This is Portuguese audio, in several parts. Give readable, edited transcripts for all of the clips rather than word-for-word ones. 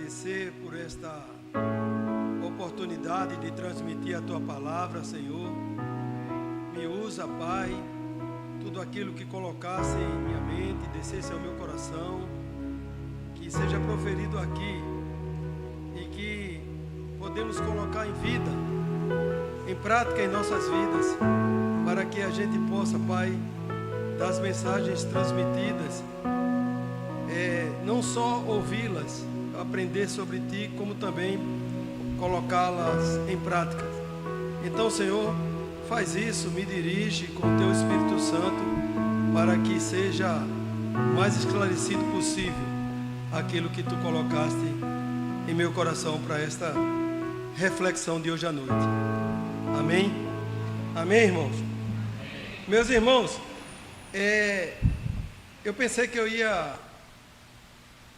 agradecer por esta oportunidade de transmitir a Tua palavra, Senhor. Me usa, Pai, tudo aquilo que colocasse em minha mente, descesse ao meu coração, que seja proferido aqui e que podemos colocar em vida, em prática em nossas vidas, para que a gente possa, Pai, das mensagens transmitidas, não só ouvi-las, aprender sobre Ti, como também colocá-las em prática. Então, Senhor, faz isso, me dirige com o Teu Espírito Santo, para que seja mais esclarecido possível aquilo que Tu colocaste em meu coração para esta reflexão de hoje à noite. Amém? Amém, irmãos? Meus irmãos, eu pensei que eu ia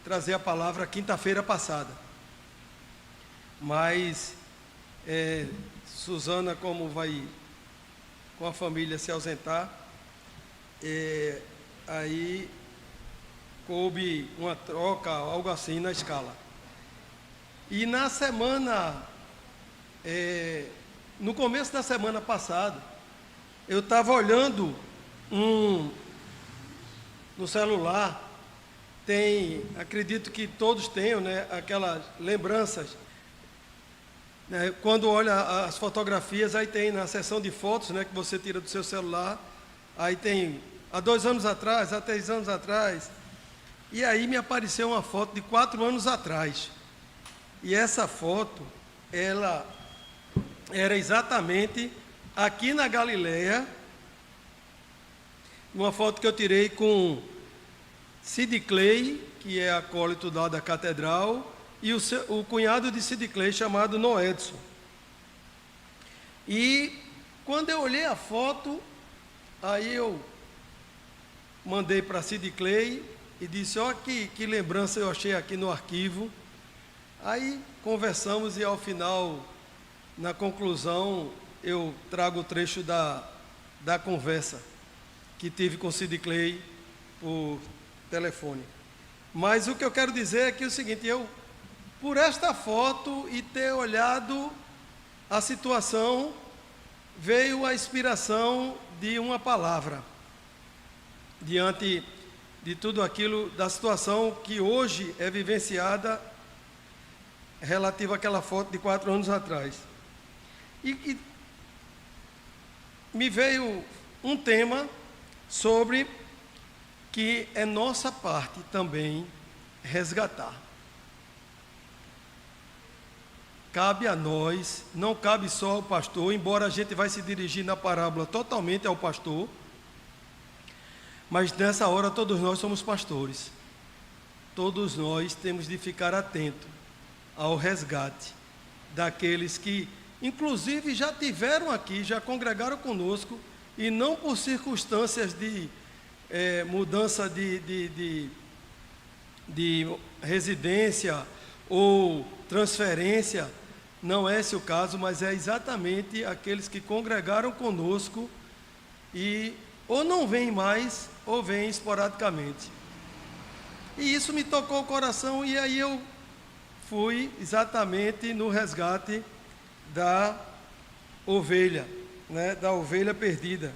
trazer a palavra quinta-feira passada, mas Suzana, como vai com a família se ausentar, aí coube uma troca, algo assim na escala. E na semana, no começo da semana passada, eu estava olhando no celular, acredito que todos tenham, né, aquelas lembranças, né, quando olha as fotografias, aí tem na seção de fotos, né, que você tira do seu celular, aí tem há 2 anos atrás, há 3 anos atrás, e aí me apareceu uma foto de 4 anos atrás, e essa foto, ela era exatamente aqui na Galileia, uma foto que eu tirei com Sid Clay, que é acólito da catedral, e o cunhado de Sid Clay, chamado Noedson. E quando eu olhei a foto, aí eu mandei para Sid Clay e disse: ó, que lembrança eu achei aqui no arquivo. Aí conversamos e ao final, na conclusão, eu trago o trecho da conversa que tive com Sid Clay por telefone. Mas o que eu quero dizer é que é o seguinte: eu, por esta foto e ter olhado a situação, veio a inspiração de uma palavra, diante de tudo aquilo, da situação que hoje é vivenciada, relativa àquela foto de 4 anos atrás. E me veio um tema sobre que é nossa parte também resgatar. Cabe a nós, não cabe só ao pastor, embora a gente vai se dirigir na parábola totalmente ao pastor, mas nessa hora todos nós somos pastores. Todos nós temos de ficar atentos ao resgate daqueles que, inclusive, já tiveram aqui, já congregaram conosco, e não por circunstâncias de mudança de residência ou transferência, não é esse o caso, mas é exatamente aqueles que congregaram conosco e ou não vêm mais, ou vêm esporadicamente. E isso me tocou o coração, e aí eu fui exatamente no resgate da ovelha, né, da ovelha perdida.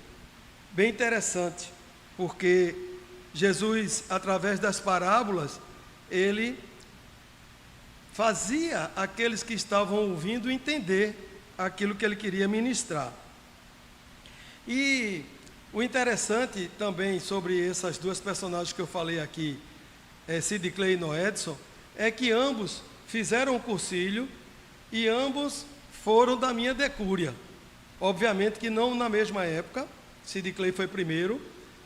Bem interessante, porque Jesus, através das parábolas, ele fazia aqueles que estavam ouvindo entender aquilo que ele queria ministrar. E o interessante também sobre essas duas personagens que eu falei aqui, Sid Clay e Noedson, é que ambos fizeram o cursilho e ambos foram da minha decúria. Obviamente que não na mesma época. Sid Clay foi primeiro,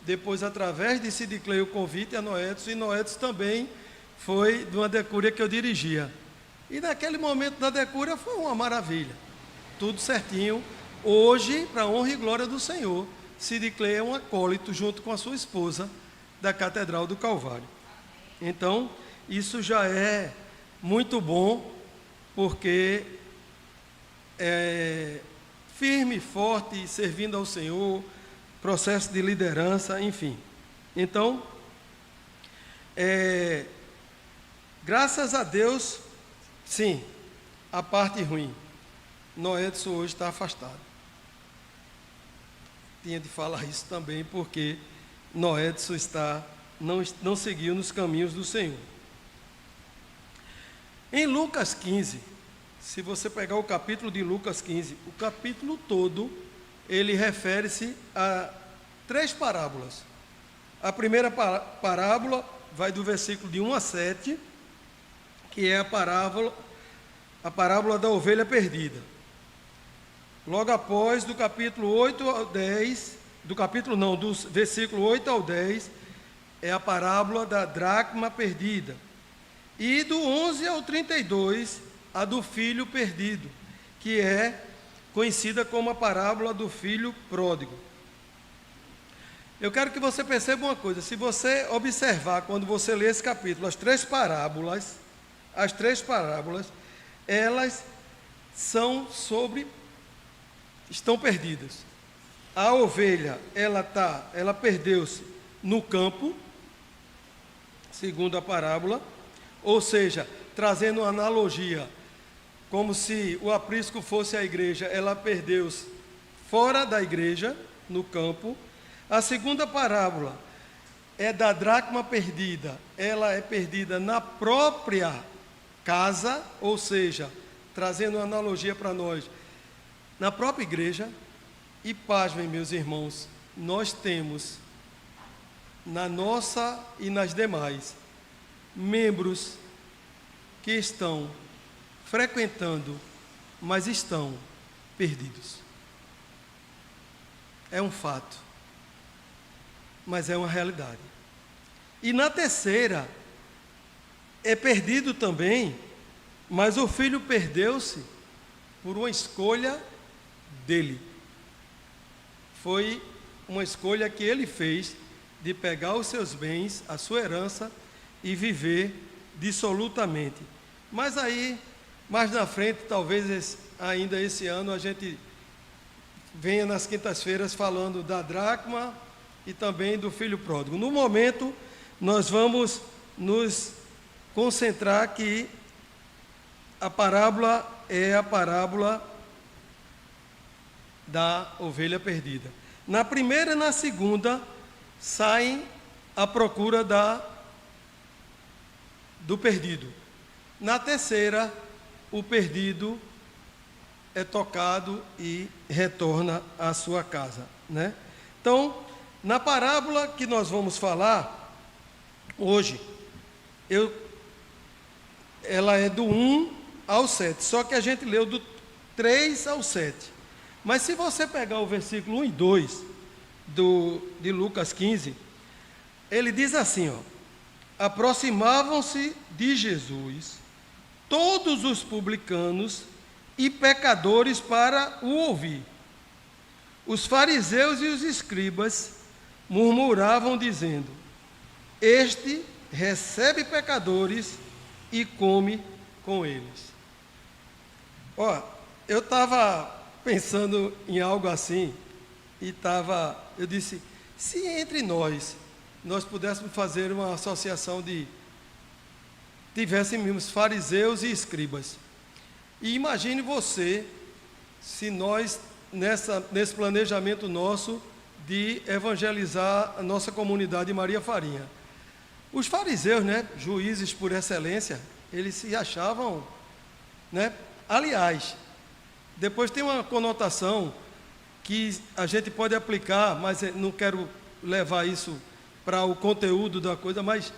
depois, através de Sid Clay, o convite a Noedson, e Noedson também foi de uma decúria que eu dirigia. E naquele momento da decúria foi uma maravilha, tudo certinho. Hoje, para a honra e glória do Senhor, Sid Clay é um acólito junto com a sua esposa da Catedral do Calvário. Então, isso já é muito bom, porque firme, forte, servindo ao Senhor, processo de liderança, enfim. Então, graças a Deus, Sim, a parte ruim. Noedson hoje está afastado. Tinha de falar isso também, porque Noedson não seguiu nos caminhos do Senhor. Em Lucas 15, se você pegar o capítulo de Lucas 15, o capítulo todo, ele refere-se a 3 parábolas. A primeira parábola vai do versículo de 1 a 7, que é a parábola da ovelha perdida. Logo após, do capítulo 8 ao 10, do versículo 8 ao 10, é a parábola da dracma perdida. E do 11 ao 32, a do filho perdido, que é conhecida como a parábola do filho pródigo. Eu quero que você perceba uma coisa: se você observar, quando você lê esse capítulo, as três parábolas, elas estão perdidas. A ovelha, ela perdeu-se no campo, segundo a parábola, ou seja, trazendo uma analogia, como se o aprisco fosse a igreja, ela perdeu-se fora da igreja, no campo. A segunda parábola é da dracma perdida, ela é perdida na própria casa, ou seja, trazendo uma analogia para nós, na própria igreja. E pasmem, meus irmãos, nós temos na nossa e nas demais membros que estão frequentando, mas estão perdidos. É um fato, mas é uma realidade. E na terceira, é perdido também, mas o filho perdeu-se por uma escolha dele. Foi uma escolha que ele fez de pegar os seus bens, a sua herança, e viver dissolutamente. Mas aí, mais na frente, talvez ainda esse ano, a gente venha nas quintas-feiras falando da dracma e também do filho pródigo. No momento, nós vamos nos concentrar que a parábola é a parábola da ovelha perdida. Na primeira e na segunda, saem à procura do perdido. Na terceira, o perdido é tocado e retorna à sua casa, né? Então, na parábola que nós vamos falar hoje, ela é do 1 ao 7, só que a gente leu do 3 ao 7. Mas se você pegar o versículo 1 e 2 de Lucas 15, ele diz assim, ó: aproximavam-se de Jesus todos os publicanos e pecadores para o ouvir. Os fariseus e os escribas murmuravam, dizendo: este recebe pecadores e come com eles. Ó, eu estava pensando em algo assim, eu disse, se entre nós pudéssemos fazer uma associação tivéssemos fariseus e escribas. E imagine você, se nós, nesse planejamento nosso de evangelizar a nossa comunidade de Maria Farinha. Os fariseus, né, juízes por excelência, eles se achavam, né? Aliás, depois tem uma conotação que a gente pode aplicar, mas não quero levar isso para o conteúdo da coisa, mas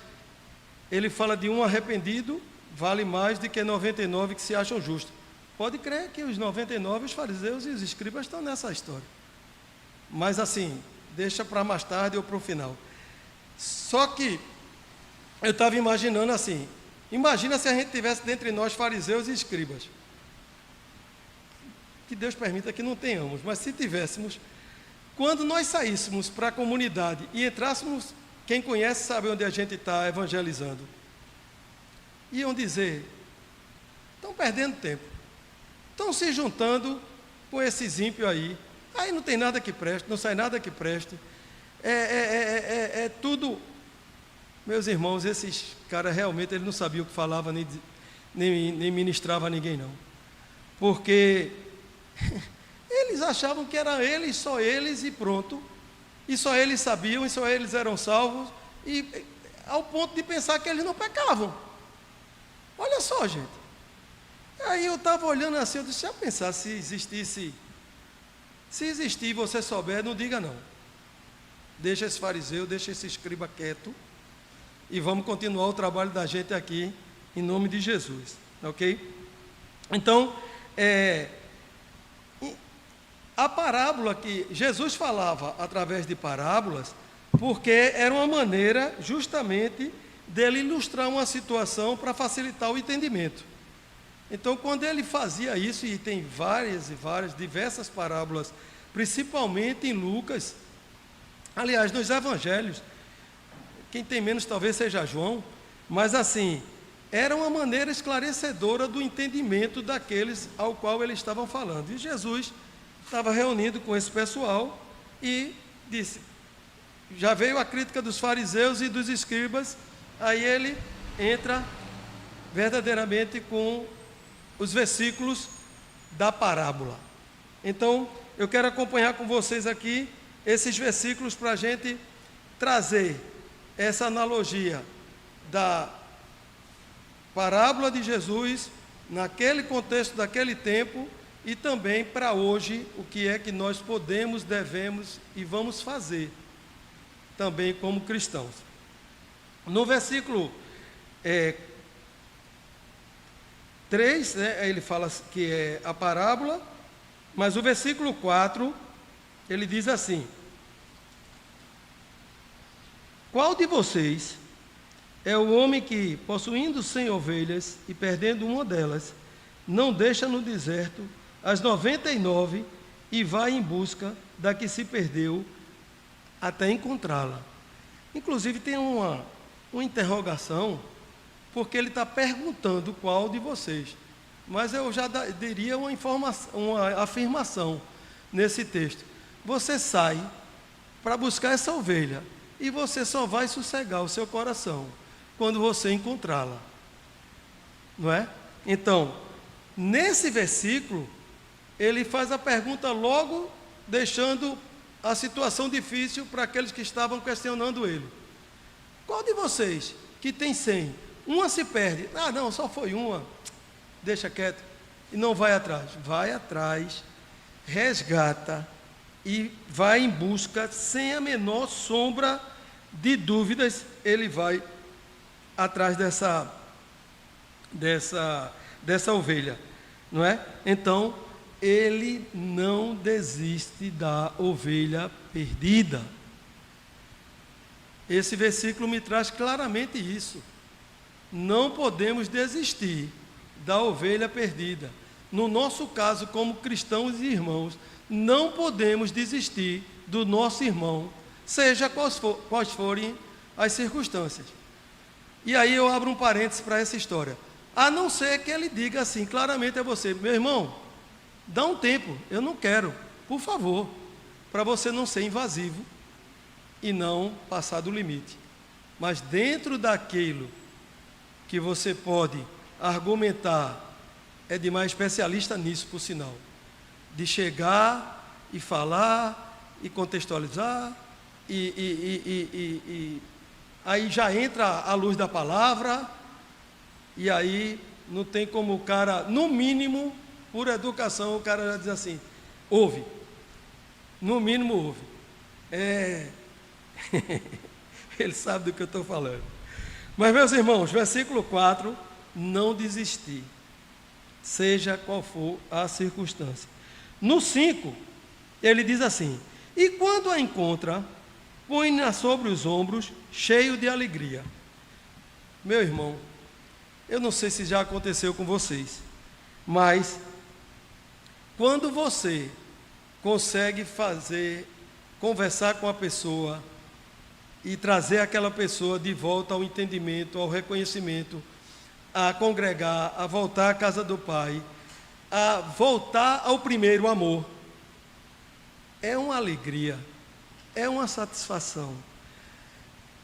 ele fala de um arrependido vale mais do que 99 que se acham justos. Pode crer que os 99, os fariseus e os escribas estão nessa história. Mas assim, deixa para mais tarde ou para o final. Só que eu estava imaginando assim, imagina se a gente tivesse dentre nós fariseus e escribas. Que Deus permita que não tenhamos, mas se tivéssemos, quando nós saíssemos para a comunidade e entrássemos, quem conhece sabe onde a gente está evangelizando, iam dizer: estão perdendo tempo, estão se juntando com esses ímpios aí não tem nada que preste, não sai nada que preste, é tudo. Meus irmãos, esses caras realmente eles não sabiam o que falavam, nem ministrava a ninguém, não. Porque eles achavam que era eles, só eles e pronto. E só eles sabiam, e só eles eram salvos. E ao ponto de pensar que eles não pecavam. Olha só, gente. Aí eu estava olhando assim, eu disse, já pensar se existisse... Se existir e você souber, não diga não. Deixa esse fariseu, deixa esse escriba quieto. E vamos continuar o trabalho da gente aqui, em nome de Jesus. Ok? Então, a parábola que Jesus falava através de parábolas, porque era uma maneira justamente dele ilustrar uma situação para facilitar o entendimento. Então, quando ele fazia isso, e tem diversas parábolas, principalmente em Lucas, aliás, nos evangelhos, quem tem menos talvez seja João, mas assim, era uma maneira esclarecedora do entendimento daqueles ao qual eles estavam falando. E Jesus estava reunido com esse pessoal e disse, já veio a crítica dos fariseus e dos escribas, aí ele entra verdadeiramente com os versículos da parábola. Então, eu quero acompanhar com vocês aqui esses versículos para a gente trazer essa analogia da parábola de Jesus naquele contexto daquele tempo e também para hoje, o que é que nós podemos, devemos e vamos fazer também como cristãos. No versículo 3, né, ele fala que é a parábola, mas o versículo 4, ele diz assim: qual de vocês é o homem que, possuindo 100 ovelhas e perdendo uma delas, não deixa no deserto as 99 e vai em busca da que se perdeu até encontrá-la? Inclusive tem uma interrogação, porque ele está perguntando qual de vocês. Mas eu já diria uma afirmação nesse texto. Você sai para buscar essa ovelha e você só vai sossegar o seu coração quando você encontrá-la. Não é? Então, nesse versículo, ele faz a pergunta logo deixando a situação difícil para aqueles que estavam questionando ele. Qual de vocês que tem 100, uma se perde? Ah, não, só foi uma. Deixa quieto. E não vai atrás. Vai atrás, resgata e vai em busca, sem a menor sombra de dúvidas, ele vai atrás dessa ovelha, não é? Então, ele não desiste da ovelha perdida. Esse versículo me traz claramente isso. Não podemos desistir da ovelha perdida. No nosso caso, como cristãos e irmãos, não podemos desistir do nosso irmão, seja quais forem as circunstâncias. E aí eu abro um parênteses para essa história. A não ser que ele diga assim claramente a você: meu irmão, dá um tempo, eu não quero, por favor, para você não ser invasivo e não passar do limite. Mas dentro daquilo que você pode argumentar, é demais especialista nisso, por sinal, de chegar e falar e contextualizar e aí já entra a luz da palavra e aí não tem como o cara, no mínimo, por educação, o cara já diz assim: ouve, no mínimo ouve. Ele sabe do que eu estou falando. Mas, meus irmãos, versículo 4, não desistir, seja qual for a circunstância. No 5, ele diz assim: e quando a encontra, põe-na sobre os ombros, cheio de alegria. Meu irmão, eu não sei se já aconteceu com vocês, mas quando você consegue conversar com a pessoa e trazer aquela pessoa de volta ao entendimento, ao reconhecimento, a congregar, a voltar à casa do Pai, a voltar ao primeiro amor, é uma alegria, é uma satisfação,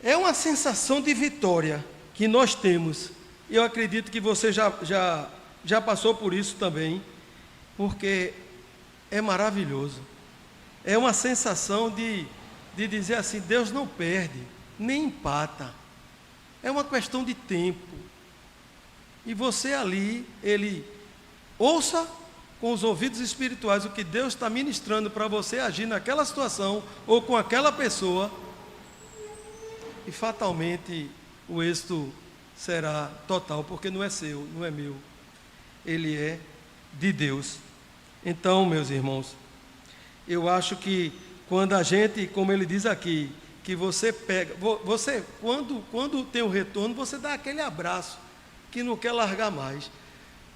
é uma sensação de vitória que nós temos eu acredito que você já passou por isso também, porque é maravilhoso. É uma sensação de dizer assim, Deus não perde, nem empata. É uma questão de tempo. E você ali, ele ouça com os ouvidos espirituais o que Deus está ministrando para você agir naquela situação ou com aquela pessoa, e fatalmente o êxito será total, porque não é seu, não é meu, ele é de Deus. Então, meus irmãos, eu acho que quando a gente, como ele diz aqui, que você pega, você quando tem o retorno, você dá aquele abraço que não quer largar mais.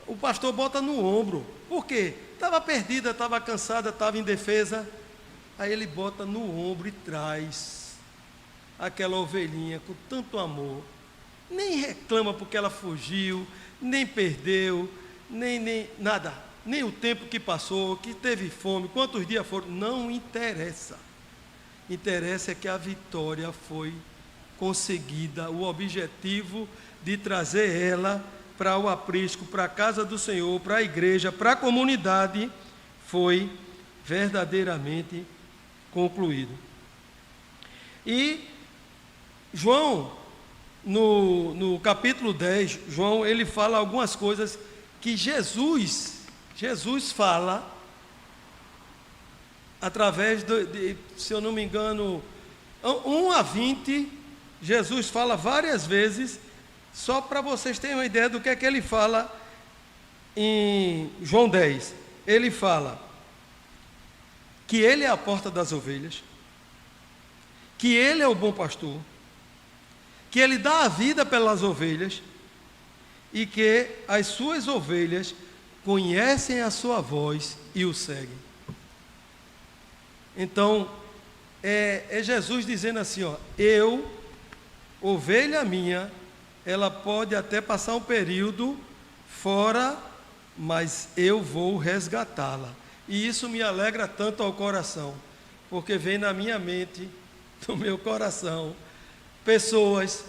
O pastor bota no ombro. Por quê? Estava perdida, estava cansada, estava indefesa. Aí ele bota no ombro e traz aquela ovelhinha com tanto amor. Nem reclama porque ela fugiu, nem perdeu, nem nada. Nem o tempo que passou, que teve fome, quantos dias foram. Não interessa. Interessa é que a vitória foi conseguida. O objetivo de trazer ela para o aprisco, para a casa do Senhor, para a igreja, para a comunidade, foi verdadeiramente concluído. E João, no capítulo 10, João, ele fala algumas coisas que Jesus fala através se eu não me engano, 1 a 20, Jesus fala várias vezes. Só para vocês terem uma ideia do que é que ele fala em João 10. Ele fala que ele é a porta das ovelhas, que ele é o bom pastor, que ele dá a vida pelas ovelhas e que as suas ovelhas conhecem a sua voz e o seguem. Então, é Jesus dizendo assim, ó, eu, ovelha minha, ela pode até passar um período fora, mas eu vou resgatá-la. E isso me alegra tanto ao coração, porque vem na minha mente, no meu coração, pessoas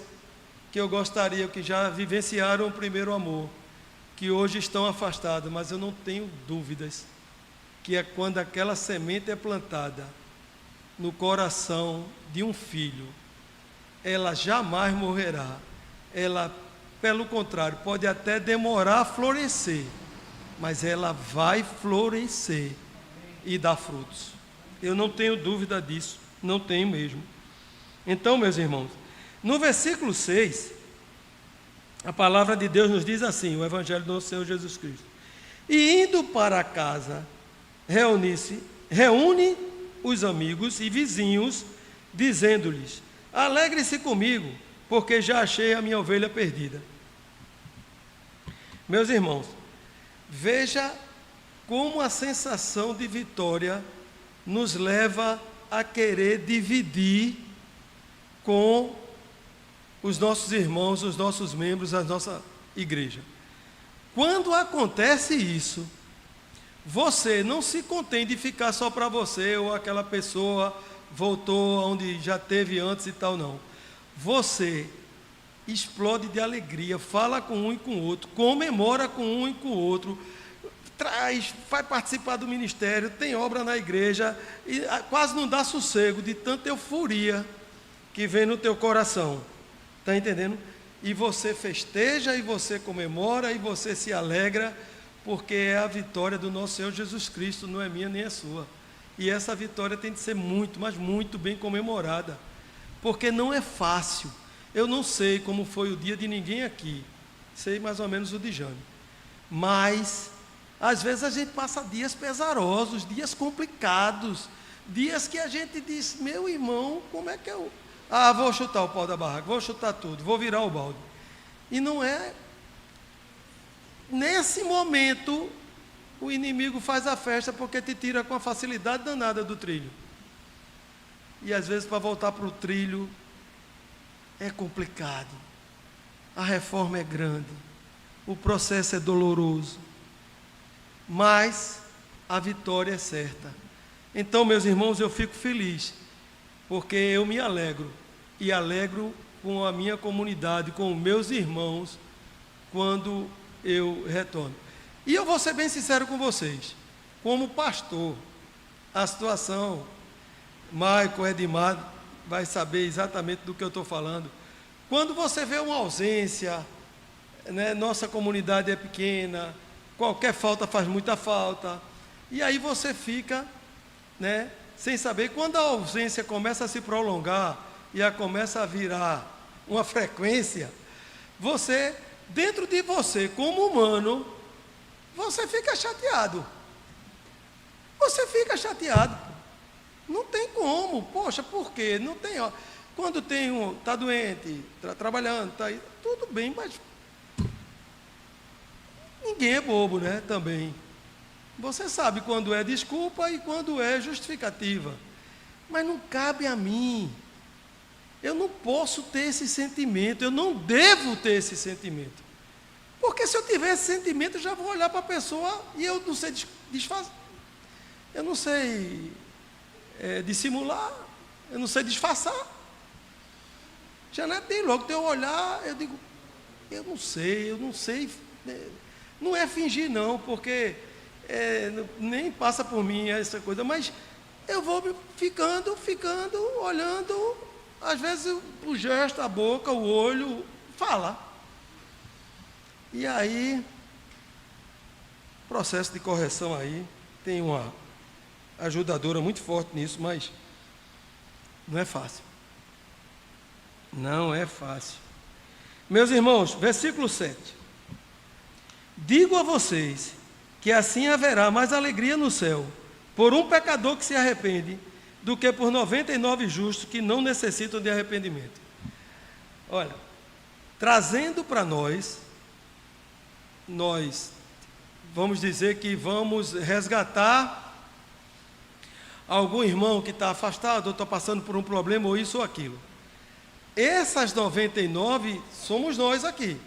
que eu gostaria, que já vivenciaram o primeiro amor, que hoje estão afastadas, mas eu não tenho dúvidas que é quando aquela semente é plantada no coração de um filho, ela jamais morrerá. Ela, pelo contrário, pode até demorar a florescer, mas ela vai florescer e dar frutos. Eu não tenho dúvida disso, não tenho mesmo. Então, meus irmãos, no versículo 6, a palavra de Deus nos diz assim, o Evangelho do nosso Senhor Jesus Cristo. E indo para casa, reúne os amigos e vizinhos, dizendo-lhes, alegre-se comigo, porque já achei a minha ovelha perdida. Meus irmãos, veja como a sensação de vitória nos leva a querer dividir com os nossos irmãos, os nossos membros, a nossa igreja. Quando acontece isso, você não se contém de ficar só para você, ou aquela pessoa voltou onde já teve antes e tal, não. Você explode de alegria, fala com um e com o outro, comemora com um e com o outro, vai participar do ministério, tem obra na igreja, e quase não dá sossego de tanta euforia que vem no teu coração. Está entendendo? E você festeja, e você comemora, e você se alegra, porque é a vitória do nosso Senhor Jesus Cristo, não é minha nem é sua. E essa vitória tem de ser muito, mas muito bem comemorada, porque não é fácil. Eu não sei como foi o dia de ninguém aqui, sei mais ou menos o de Jane, mas às vezes a gente passa dias pesarosos, dias complicados, dias que a gente diz, meu irmão, como é que eu... vou chutar o pau da barraca, vou chutar tudo, vou virar o balde. E não é... Nesse momento, o inimigo faz a festa porque te tira com a facilidade danada do trilho. E às vezes para voltar para o trilho é complicado. A reforma é grande, o processo é doloroso, mas a vitória é certa. Então, meus irmãos, eu fico feliz, porque eu me alegro, e alegro com a minha comunidade, com os meus irmãos, quando eu retorno. E eu vou ser bem sincero com vocês, como pastor, a situação, Michael, Edmar vai saber exatamente do que eu estou falando. Quando você vê uma ausência, né, nossa comunidade é pequena, qualquer falta faz muita falta, e aí você fica, né, sem saber. Quando a ausência começa a se prolongar e começa a virar uma frequência, você, dentro de você, como humano, você fica chateado. Você fica chateado. Não tem como. Poxa, por quê? Não tem. Ó. Quando tem está doente, está trabalhando, está aí, tudo bem, mas ninguém é bobo, né? Também. Você sabe quando é desculpa e quando é justificativa. Mas não cabe a mim. Eu não posso ter esse sentimento, eu não devo ter esse sentimento. Porque se eu tiver esse sentimento, eu já vou olhar para a pessoa e eu não sei desfazer. Eu não sei dissimular, eu não sei disfarçar. Já não é bem logo, teu olhar, eu digo, eu não sei. Não é fingir não, porque nem passa por mim essa coisa, mas eu vou ficando, olhando, às vezes o gesto, a boca, o olho, fala. E aí, processo de correção aí, tem uma ajudadora muito forte nisso, mas não é fácil. Não é fácil. Meus irmãos, versículo 7. Digo a vocês que assim haverá mais alegria no céu por um pecador que se arrepende do que por 99 justos que não necessitam de arrependimento. Olha, trazendo para nós vamos dizer que vamos resgatar algum irmão que está afastado ou está passando por um problema ou isso ou aquilo. Essas 99 somos nós aqui,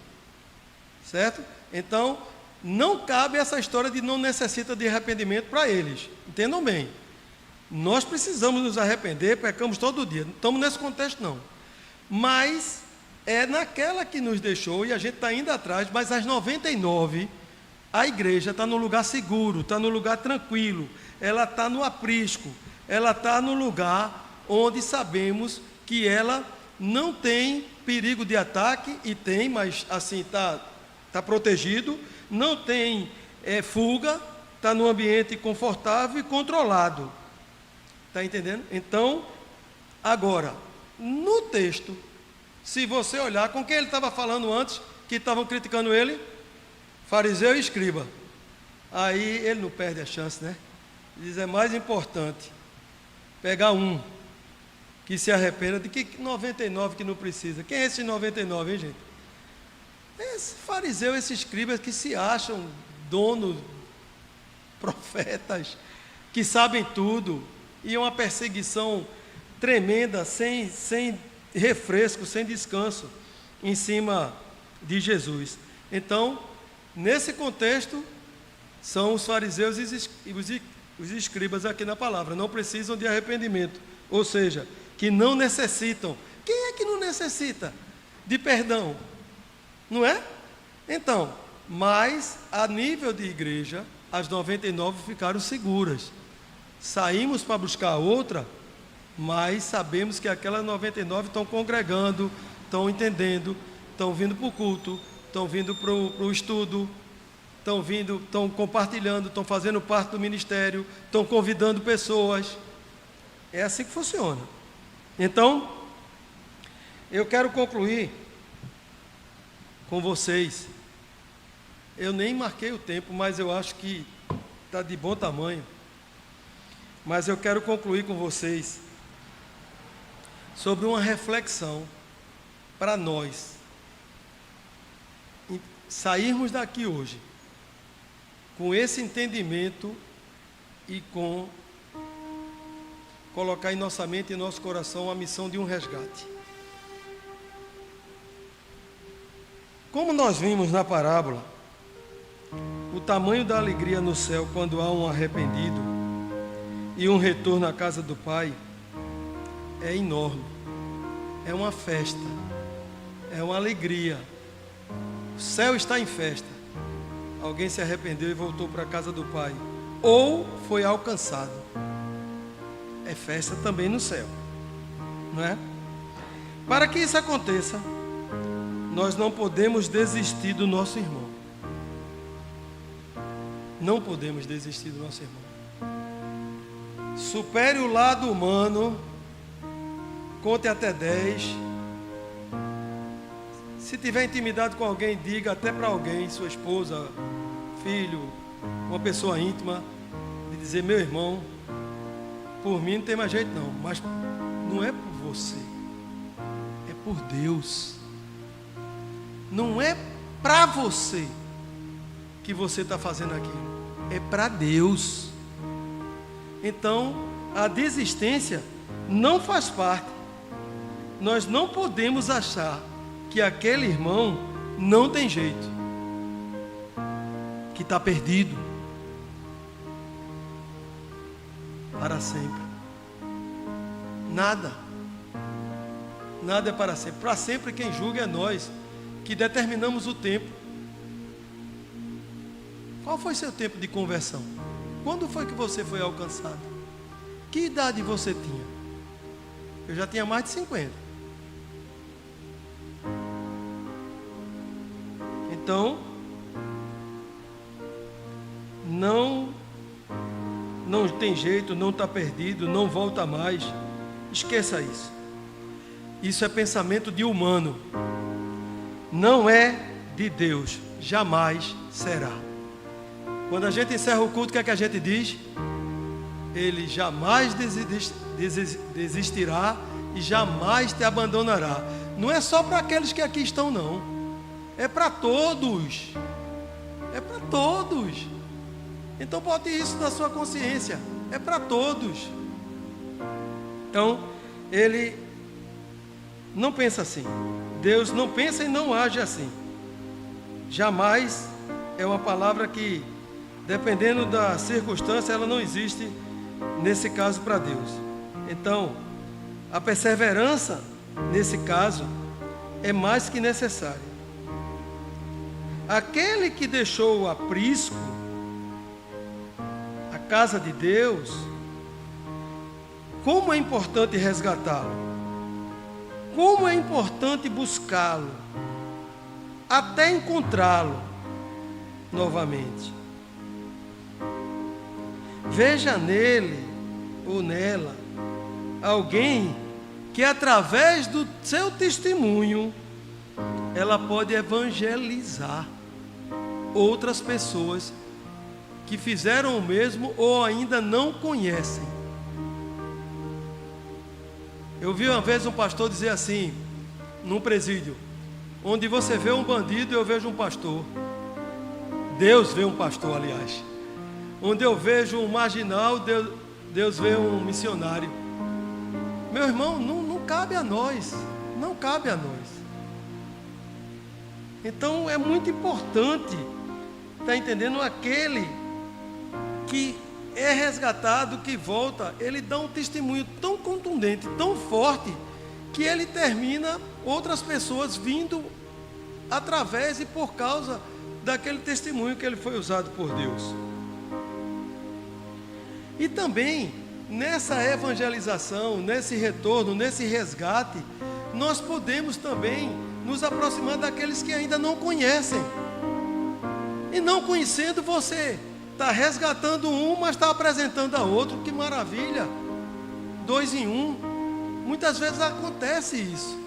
certo? Então, não cabe essa história de não necessita de arrependimento para eles, entendam bem. Nós precisamos nos arrepender, pecamos todo dia, não estamos nesse contexto não. Mas é naquela que nos deixou e a gente está indo atrás, mas as 99, a igreja está no lugar seguro, está no lugar tranquilo, ela está no aprisco, ela está no lugar onde sabemos que ela não tem perigo de ataque, e tem, mas assim está protegido, não tem fuga, está num ambiente confortável e controlado. Está entendendo? Então, agora, no texto, se você olhar, com quem ele estava falando antes, que estavam criticando ele? Fariseu e escriba. Aí ele não perde a chance, né? Ele diz, é mais importante pegar um que se arrependa, de que 99 que não precisa. Quem é esse 99, hein, gente? Esse fariseu, esses escribas que se acham donos, profetas, que sabem tudo, e uma perseguição tremenda, sem refresco, sem descanso, em cima de Jesus. Então, nesse contexto, são os fariseus e os escribas aqui na palavra, não precisam de arrependimento, ou seja, que não necessitam. Quem é que não necessita de perdão? Não é? Então, mas a nível de igreja, as 99 ficaram seguras. Saímos para buscar outra, mas sabemos que aquelas 99 estão congregando, estão entendendo, estão vindo para o culto, estão vindo para o estudo, estão compartilhando, estão fazendo parte do ministério, estão convidando pessoas. É assim que funciona. Então, eu quero concluir com vocês. Eu nem marquei o tempo, mas eu acho que está de bom tamanho. Mas eu quero concluir com vocês sobre uma reflexão para nós sairmos daqui hoje com esse entendimento e com colocar em nossa mente e em nosso coração a missão de um resgate. Como nós vimos na parábola, o tamanho da alegria no céu quando há um arrependido e um retorno à casa do Pai é enorme. É uma festa, é uma alegria. O céu está em festa. Alguém se arrependeu e voltou para a casa do Pai. Ou foi alcançado. É festa também no céu, não é? Para que isso aconteça, nós não podemos desistir do nosso irmão. Não podemos desistir do nosso irmão. Supere o lado humano. Conte até 10. Se tiver intimidade com alguém, diga até para alguém, sua esposa, filho, uma pessoa íntima, de dizer: meu irmão, por mim não tem mais jeito não, mas não é por você, é por Deus. Não é para você que você está fazendo aquilo, é para Deus. Então, a desistência não faz parte. Nós não podemos achar que aquele irmão não tem jeito, que está perdido para sempre. Nada é para sempre. Para sempre quem julga é nós, que determinamos o tempo. Qual foi seu tempo de conversão? Quando foi que você foi alcançado? Que idade você tinha? Eu já tinha mais de 50. Então, não tem jeito, não está perdido, não volta mais. Esqueça isso. Isso é pensamento de humano. Não é de Deus. Jamais será. Quando a gente encerra o culto, o que é que a gente diz? Ele jamais desistirá e jamais te abandonará. Não é só para aqueles que aqui estão, não. É para todos. É para todos. Então bote isso na sua consciência. É para todos. Então, ele não pensa assim. Deus não pensa e não age assim. Jamais é uma palavra que, dependendo da circunstância, ela não existe nesse caso para Deus. Então, a perseverança, nesse caso, é mais que necessária. Aquele que deixou o aprisco, a casa de Deus, como é importante resgatá-lo, como é importante buscá-lo, até encontrá-lo novamente. Veja nele ou nela alguém que, através do seu testemunho, ela pode evangelizar outras pessoas que fizeram o mesmo ou ainda não conhecem. Eu vi uma vez um pastor dizer assim, num presídio: onde você vê um bandido, eu vejo um pastor. Deus vê um pastor, aliás. Onde eu vejo um marginal, Deus vê um missionário. Meu irmão, não cabe a nós. Não cabe a nós. Então é muito importante, está entendendo? Aquele que é resgatado, que volta, ele dá um testemunho tão contundente, tão forte, que ele termina outras pessoas vindo através e por causa daquele testemunho que ele foi usado por Deus. E também, nessa evangelização, nesse retorno, nesse resgate, nós podemos também nos aproximar daqueles que ainda não conhecem. E não conhecendo, você está resgatando um, mas está apresentando a outro. Que maravilha! 2 em 1. Muitas vezes acontece isso.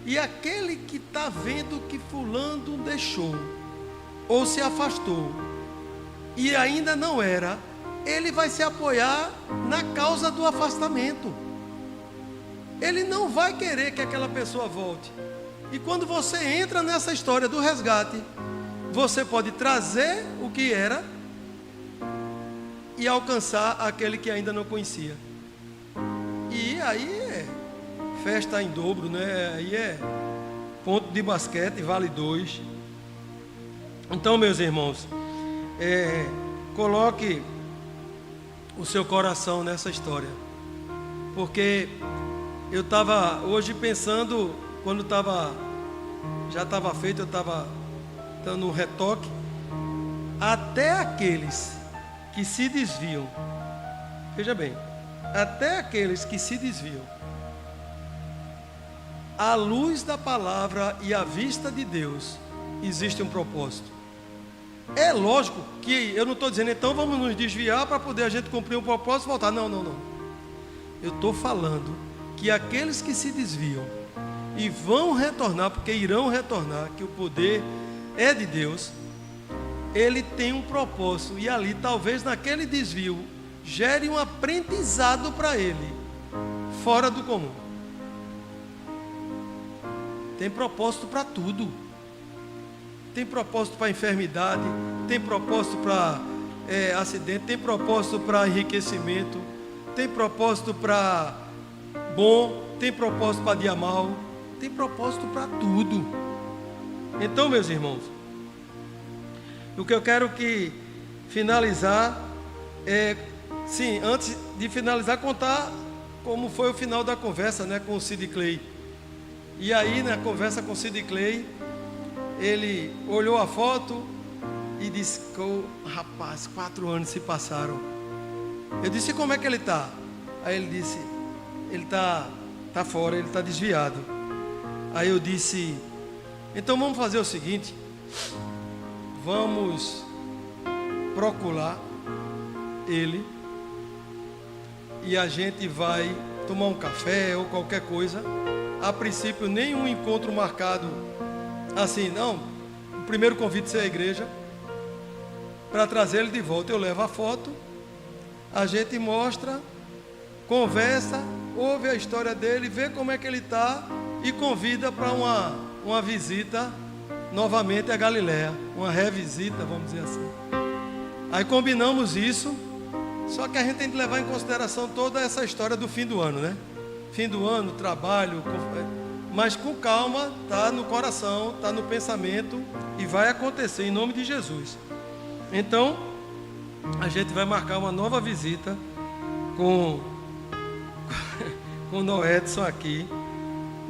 E aquele que está vendo que fulano deixou, ou se afastou, e ainda não era, ele vai se apoiar na causa do afastamento. Ele não vai querer que aquela pessoa volte. E quando você entra nessa história do resgate, você pode trazer o que era e alcançar aquele que ainda não conhecia. E aí é festa em dobro, né? Aí é ponto de basquete, vale 2. Então, meus irmãos, coloque o seu coração nessa história. Porque eu estava hoje pensando, quando estava já estava feito, eu estava dando um retoque. Até aqueles que se desviam, veja bem, até aqueles que se desviam, à luz da palavra e à vista de Deus, existe um propósito. É lógico que eu não estou dizendo, então vamos nos desviar para poder a gente cumprir um propósito e voltar. Não. Eu estou falando que aqueles que se desviam e vão retornar, porque irão retornar, que o poder é de Deus, ele tem um propósito, e ali talvez naquele desvio gere um aprendizado para ele, fora do comum. Tem propósito para tudo. Tem propósito para enfermidade, tem propósito para acidente, tem propósito para enriquecimento, tem propósito para bom, tem propósito para dia mal, tem propósito para tudo. Então, meus irmãos, o que eu quero que finalizar é, sim, antes de finalizar, contar como foi o final da conversa, né, com o Sid Clay. E aí, na conversa com o Sid Clay, ele olhou a foto e disse: rapaz, 4 anos se passaram. Eu disse: como é que ele está? Aí ele disse: ele está fora, ele está desviado. Aí eu disse: então vamos fazer o seguinte, vamos procurar ele e a gente vai tomar um café ou qualquer coisa. A princípio, nenhum encontro marcado assim, não. O primeiro convite é a igreja para trazer ele de volta. Eu levo a foto, a gente mostra, conversa, ouve a história dele, vê como é que ele está e convida para uma visita novamente a Galiléia, uma revisita, vamos dizer assim. Aí combinamos isso, só que a gente tem que levar em consideração toda essa história do fim do ano, né? Fim do ano, trabalho, mas com calma, está no coração, está no pensamento e vai acontecer em nome de Jesus. Então, a gente vai marcar uma nova visita com o Noedson aqui.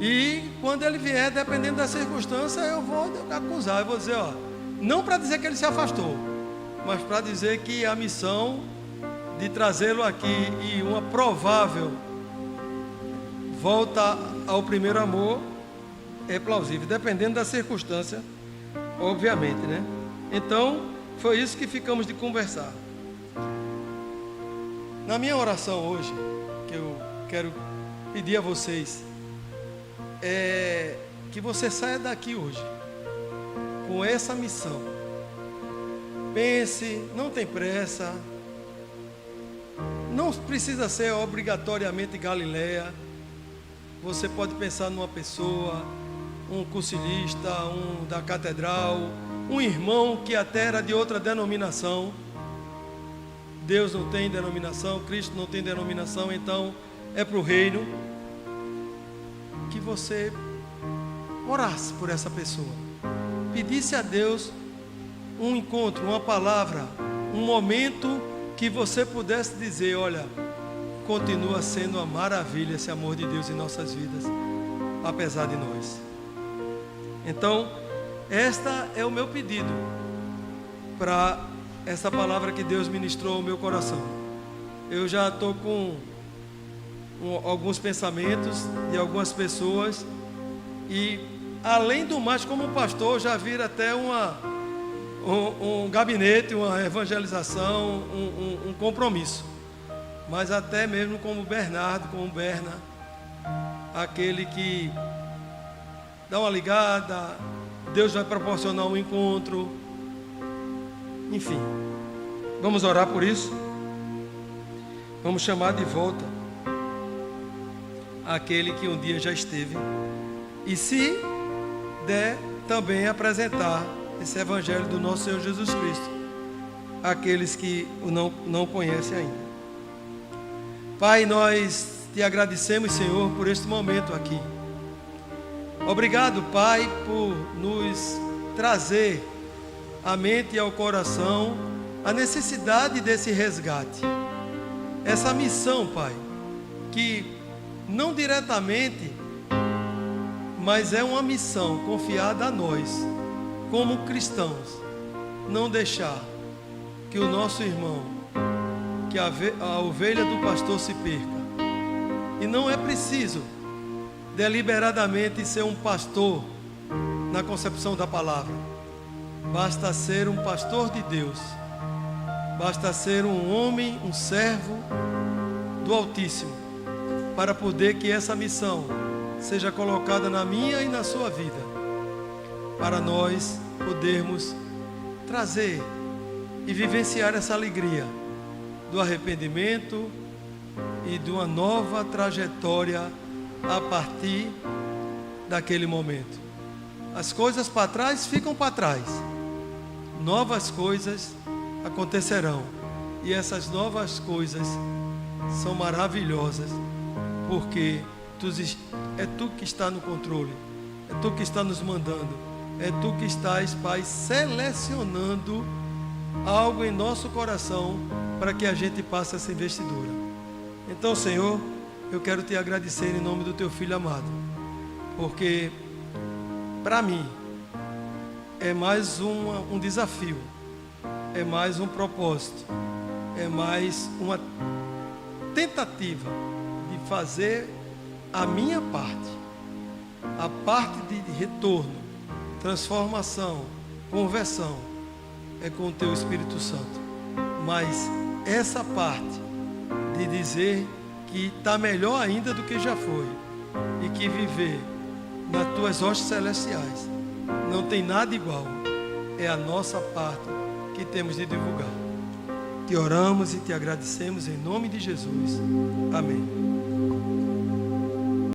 E quando ele vier, dependendo da circunstância, eu vou acusar, eu vou dizer, ó, não para dizer que ele se afastou, mas para dizer que a missão de trazê-lo aqui e uma provável volta ao primeiro amor é plausível, dependendo da circunstância, obviamente, né? Então, foi isso que ficamos de conversar. Na minha oração hoje, que eu quero pedir a vocês, é que você saia daqui hoje com essa missão. Pense, não tem pressa, não precisa ser obrigatoriamente Galiléia. Você pode pensar numa pessoa, um cursilista, um da catedral, um irmão que até era de outra denominação. Deus não tem denominação, Cristo não tem denominação, então é para o reino. Que você orasse por essa pessoa, pedisse a Deus um encontro, uma palavra, um momento que você pudesse dizer: olha, continua sendo uma maravilha esse amor de Deus em nossas vidas, apesar de nós. Então, esta é o meu pedido para essa palavra que Deus ministrou ao meu coração. Eu já estou com alguns pensamentos de algumas pessoas e, além do mais, como pastor, já vira até um gabinete, uma evangelização, um compromisso. Mas até mesmo como Bernardo, como Berna, aquele que dá uma ligada, Deus vai proporcionar um encontro, enfim, vamos orar por isso. Vamos chamar de volta aquele que um dia já esteve, e se der, também apresentar esse evangelho do nosso Senhor Jesus Cristo àqueles que o não conhecem ainda. Pai, nós te agradecemos, Senhor, por este momento aqui. Obrigado, Pai, por nos trazer à mente e ao coração a necessidade desse resgate, essa missão, Pai, que não diretamente mas é uma missão confiada a nós, como cristãos, não deixar que o nosso irmão, que a ovelha do pastor se perca. E não é preciso deliberadamente ser um pastor na concepção da palavra. Basta ser um pastor de Deus. Basta ser um homem, um servo do Altíssimo, para poder que essa missão seja colocada na minha e na sua vida, para nós podermos trazer e vivenciar essa alegria do arrependimento e de uma nova trajetória a partir daquele momento. As coisas para trás ficam para trás, novas coisas acontecerão, e essas novas coisas são maravilhosas, porque é Tu que está no controle, é Tu que está nos mandando, é Tu que estás, Pai, selecionando algo em nosso coração para que a gente passe essa investidura. Então, Senhor, eu quero Te agradecer em nome do Teu Filho amado, porque para mim é mais um desafio, é mais um propósito, é mais uma tentativa de fazer a minha parte, a parte de retorno, transformação, conversão, é com o Teu Espírito Santo. Mas essa parte de dizer que está melhor ainda do que já foi, e que viver nas Tuas hostes celestiais não tem nada igual, é a nossa parte que temos de divulgar. Te oramos e Te agradecemos em nome de Jesus. Amém.